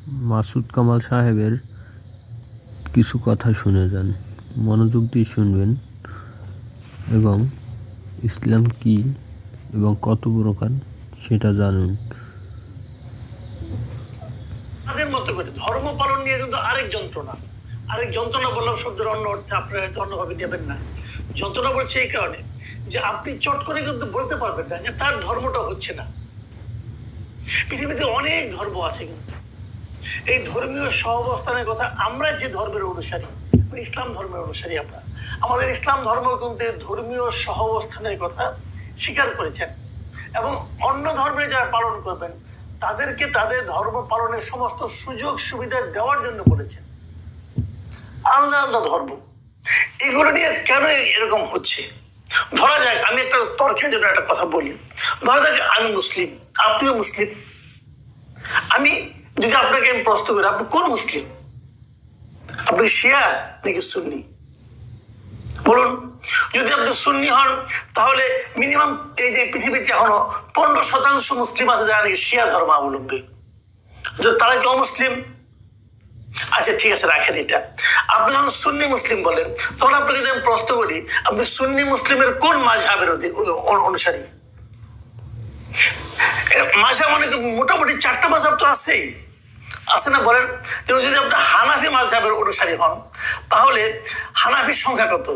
মাসুদ কামাল সাহেবের কিছু কথা শুনে যান, মনোযোগ দিয়ে শুনবেন এবং ইসলাম কি এবং কত প্রকার সেটা জানুন। তাদের মতো করে ধর্ম পালন নিয়ে কিন্তু আরেক যন্ত্রণা বললাম শব্দের অন্য অর্থে আপনারা হয়তো অন্যভাবে নেবেন না। যন্ত্রণা বলছে এই কারণে যে আপনি চট করে কিন্তু বলতে পারবেন না যে তার ধর্মটা হচ্ছে না। পৃথিবীতে অনেক ধর্ম আছে, কিন্তু এই ধর্মীয় সহাবস্থানের কথা আমরা যে ধর্মের অনুসারী, ইসলাম ধর্মের অনুসারী, আমরা আমাদের ইসলাম ধর্ম কিন্তু ধর্মীয় সহাবস্থানের কথা স্বীকার করেছেন এবং অন্য ধর্মে যারা পালন করবেন তাদেরকে তাদের ধর্ম পালনের সমস্ত সুযোগ সুবিধা দেওয়ার জন্য বলেছেন। আলাদা আলাদা ধর্ম, এগুলো নিয়ে কেন এরকম হচ্ছে? ধরা যাক, আমি একটা তর্কের জন্য একটা কথা বলি। ধরা যাক আমি মুসলিম, আপনিও মুসলিম। আমি যদি আপনাকে প্রশ্ন করি আপনি কোন মুসলিম, আপনি শিয়া নাকি সুন্নি? বলুন। যদি আপনি সুন্নি হন তাহলে মিনিমাম এই যে পৃথিবীতে এখনো 15% মুসলিম আছে যারা নাকি শিয়া ধর্মাবলম্বী, তারা কি অমুসলিম? আচ্ছা ঠিক আছে, রাখেন এটা। আপনি যখন সুন্নি মুসলিম বলেন তখন আপনাকে যদি আমি প্রশ্ন করি আপনি সুন্নি মুসলিমের কোন মাযহাবের অনুসারী? মাযহাব মানে মোটামুটি 4টা মাযহাব তো আছেই, আছে না? বলেন। যদি আপনি হানাফি মাযহাবের অনুসারী হন তাহলে হানাফির সংখ্যা কত?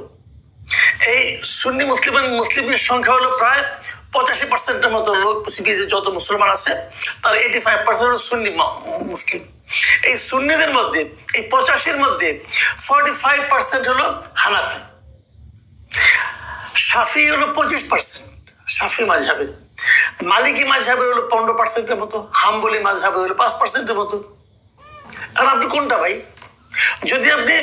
এই সুন্নি মুসলিমের সংখ্যা হলো প্রায় 85%-এর মতো লোক। পৃথিবীতে যত মুসলমান আছে তার 85% হলো সুন্নি মুসলিম। এই সুন্নিদের মধ্যে এই 85-এর মধ্যে 45% হলো হানাফি। শাফি হলো 25%, শাফি মাযহাবের। মালিকি মাযহাবের হলো 15%-এর মতো, হাম্বলি মাযহাবের হলো 5%-এর মতো। আর আপনি কোনটা ভাই? যদি আপনি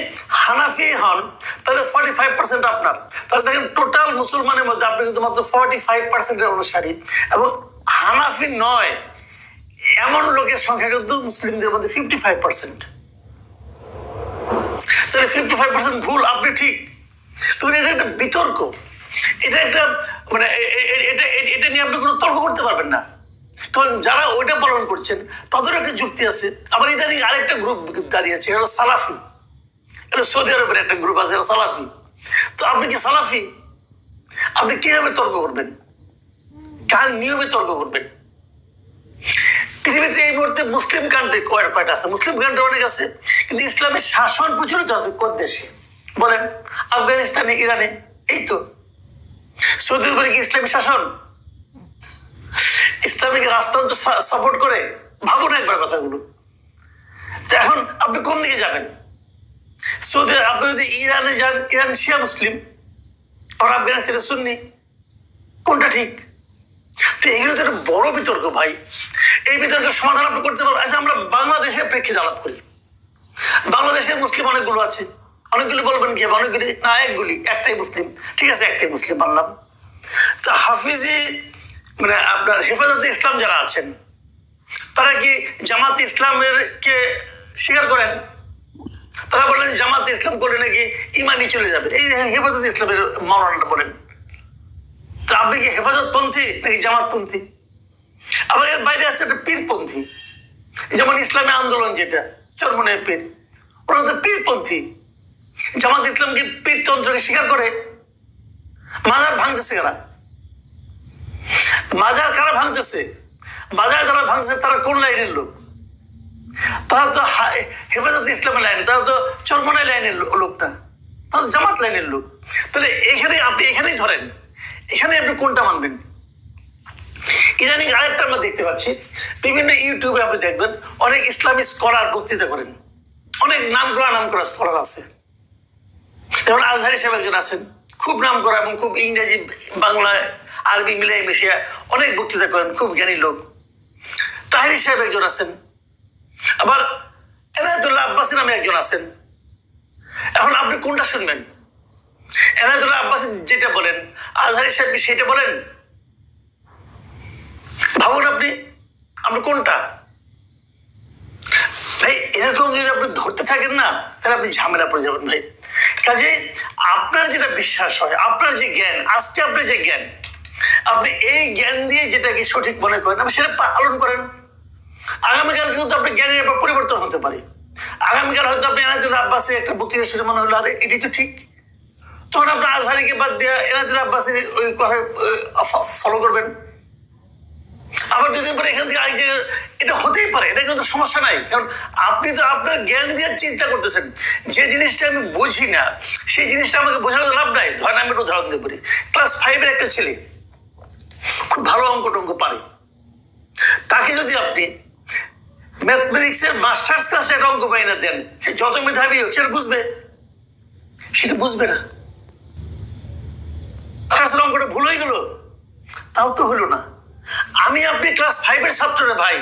হানাফি হন তাহলে 45% আপনার। তাহলে দেখেন টোটাল মুসলমানের মধ্যে আপনি কিন্তু মাত্র 45%-এর অনুসারী, এবং হানাফি নয় এমন লোকের সংখ্যা কিন্তু মুসলিমদের মধ্যে 55%। তাহলে 55% ভুল, আপনি ঠিক। তখন এটা একটা বিতর্ক, এটা একটা মানে এটা নিয়ে আপনি কোনো তর্ক করতে পারবেন না। কারণ যারা ওইটা পালন করছেন তাদেরও একটা যুক্তি আছে। আবার ইদানিং আরেকটা গ্রুপ দাঁড়িয়েছে, এটা সালাফি। এটা সৌদি আরবের একটা গ্রুপ আছে, সালাফি। তো আপনি কি সালাফি? আপনি কিভাবে তর্ক করবেন? কার নিয়মে তর্ক করবেন? পৃথিবীতে এই মুহূর্তে মুসলিম কান্ট্রি কয়টা আছে? মুসলিম কান্ট্রি অনেক আছে, কিন্তু ইসলামের শাসন প্রচলিত আছে কোন দেশে? বলেন। আফগানিস্তানে, ইরানে, এই তো। সৌদি আরবে কি ইসলামী শাসন? ইসলামিক রাষ্ট্রযন্ত্র সাপোর্ট করে? ভাবুন একবার কথাগুলো। তো এখন আপনি কোন দিকে যাবেন? সৌদি, আপনি যদি ইরানে যান, ইরান শিয়া মুসলিম, আর আফগানিস্তানে সুন্নি, কোনটা ঠিক? তো এগুলো তো একটা বড় বিতর্ক ভাই। এই বিতর্কের সমাধান আপনি করতে পারবেন? আচ্ছা, আমরা বাংলাদেশের প্রেক্ষিতে আলাপ করি। বাংলাদেশে মুসলিম অনেকগুলো আছে, অনেকগুলি বলবেন কি? অনেকগুলি না, একটাই মুসলিম। ঠিক আছে, একটাই মুসলিম মানলাম। তা হাফিজি মানে আপনার হেফাজতে ইসলাম যারা আছেন তারা কি জামাত ইসলামের কে স্বীকার করেন? তারা বলেন জামাত ইসলাম করলে নাকি ইমানি চলে যাবে। এই হেফাজত ইসলামের মাওলানাটা বলেন। তা আপনি কি হেফাজত পন্থী নাকি জামাত পন্থী? আবার এর বাইরে আছে একটা পীরপন্থী, যেমন ইসলামী আন্দোলন যেটা চরমনের পীর, ওরা তো পীরপন্থী। জামাত ইসলাম কি পীরতন্ত্রকে স্বীকার করে? মাজার ভাঙতেছে কারা? মাজার কারা ভাঙতেছে? মাজার যারা ভাঙছে তারা কোন লাইনের লোক? তারা তো হেফাজত ইসলামের লাইন, তারা তো চরমনাই লাইনের লোক না, তারা তো জামাত লাইনের লোক। তাহলে আপনি এখানেই ধরেন, এখানে আপনি কোনটা মানবেন? ইদানিং আরেকটা আমরা দেখতে পাচ্ছি, বিভিন্ন ইউটিউবে আপনি দেখবেন অনেক ইসলামী স্কলার বক্তৃতা করেন। অনেক নাম করা স্কলার আছে, যেমন আজহারি সাহেব একজন আছেন, খুব নাম করা এবং খুব ইংরেজি বাংলা আরবি মিলাই মিশিয়ে অনেক বক্তৃতা করেন, খুব জ্ঞানী লোক। তাহেরি সাহেব একজন আছেন, আবার এনায়েতুল্লাহ আব্বাসী নামে একজন আছেন। এখন আপনি কোনটা শুনবেন? এনায়েতুল্লাহ আব্বাসী যেটা বলেন, আজহারি সাহেব সেটা বলেন? ভাবুন আপনি কোনটা? ভাই এরকম যদি আপনি ধরতে থাকেন না তাহলে আপনি ঝামেলা পড়ে যাবেন ভাই। কাজে আপনার যেটা বিশ্বাস হয়, আপনার যে জ্ঞান, আজকে আপনার যে জ্ঞান, আপনি এই জ্ঞান দিয়ে যেটাকে সঠিক মনে করেন আপনি সেটা পালন করেন। আগামীকাল কিন্তু আপনার জ্ঞানের ব্যাপার পরিবর্তন হতে পারে। আগামীকাল হয়তো আপনি এনাজুল আব্বাসের একটা বক্তৃতা শুনে মনে হলো আরে এটি তো ঠিক, তখন আপনার আজহারিকে বাদ দিয়ে এনাজুল আব্বাসের ওই কথা ফলো করবেন। আবার দুদিন পরে এখান থেকে আরেক জায়গায়, এটা হতেই পারে, এটা কিন্তু সমস্যা নাই। কারণ আপনি তো আপনার জ্ঞান দিয়ে চিন্তা করতেছেন। যে জিনিসটা আমি বুঝি না সেই জিনিসটা আমাকে বোঝানোর লাভ নাই। ধরেন আমি একটা উদাহরণ দিয়ে বলি, ক্লাস 5-এর একটা ছেলে খুব ভালো অঙ্ক টঙ্ক পারে, তাকে যদি আপনি ম্যাথমেটিক্সের মাস্টার্স ক্লাসে একটা অঙ্ক পাই না দেন, সে যত মেধাবী হোক সেটা বুঝবে? সেটা বুঝবে না। মাস্টার্সের অঙ্কটা ভুল হয়ে গেল, তাও তো হলো না। আমি আপনি ক্লাস 5-এর ছাত্ররা ভাই,